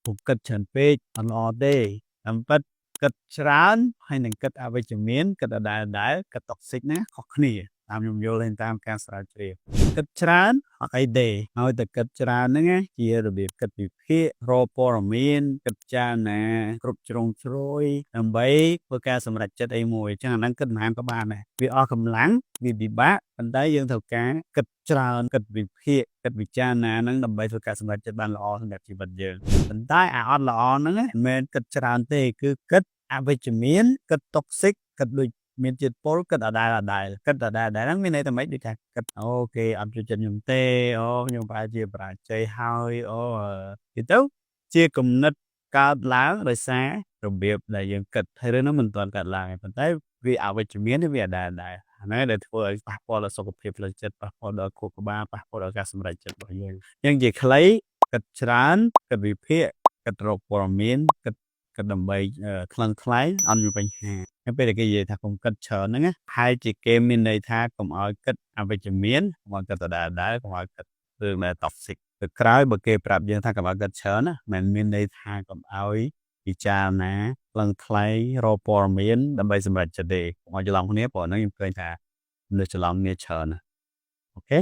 ผมគិតច្រើនពេកអត់ល្អទេតាមពិតគិតច្រើនហើយនឹងគិតអវិជ្ជមានគិតដដែលៗគិត toxic ណាខុសគ្នាតាមខ្ញុំយល់ឃើញតាមការស្រាវជ្រាវគិតច្រើនអត់អីទេហើយតែគិតច្រើនហ្នឹងណាជារបៀបគិតវិភាគរកព័ត៌មានគិតចារណាគ្រប់ជ្រុងជ្រោយដើម្បីធ្វើការសម្រេចចិត្តអីមួយអញ្ចឹងអាហ្នឹងគិតមិនក៏បានដែរវាអស់កម្លាំងវាពិបាកប៉ុន្តែយើងត្រូវការគិតច្រើនគិតវិភាគគិតវិចារណាហ្នឹងដើម្បីធ្វើការសម្រេចចិត្តបានល្អសម្រាប់ជីវិតយើងប៉ុន្តែអាអត់ល្អហ្នឹងមិនមែនគិតច្រើនទេគឺគិតអវិជ្ជមានគិត toxic គិតដូចមានជាតិពុលគិតដដែលគិតដដែលហ្នឹងមានន័យថាម៉េចដូចថាគិតអូគេអត់ចូលចិត្តខ្ញុំទេអូខ្ញុំប្រហែលជាបរាជ័យហើយអូនិយាយទៅជាគំនិតកើតឡើងដោយសាររបៀបដែលយើងគិតហើយរឿងហ្នឹងមិនទាន់កើតឡើងទេប៉ុន្តែវាអវិជ្ជមានវាដដែលអាហ្នឹងដែលធ្វើឲ្យប៉ះពាល់ដល់សុខភាពផ្លូវចិត្តប៉ះពាល់ដល់ខួរក្បាលប៉ះពាល់ដល់ការសម្រេចចិត្តរបស់យើងអញ្ចឹងជាខ្លីគិតច្រើនគិតវិភាគគិតរកព័ត៌មានគិតដើម្បីថ្លឹងថ្លែងអត់មានបញ្ហាហើយពេលដែលគេនិយាយថាកុំគិតច្រើនហ្នឹងណាហើយជាគេមានន័យថាកុំឲ្យគិតអវិជ្ជមានកុំឲ្យគិតដដែលកុំឲ្យគិតរឿងដែល toxic ទៅក្រោយបើគេប្រាប់យើងថាកុំឲ្យគិតច្រើនណាមិនមានន័យថាកុំឲ្យពិចារណាថ្លឹងថ្លែងរកព័ត៌មានដើម្បីសម្រេចចិត្តទេកុំឲ្យច្រឡំគ្នាព្រោះហ្នឹងខ្ញុំឃើញថាមនុស្សច្រឡំគ្នាច្រើនណាអូខេ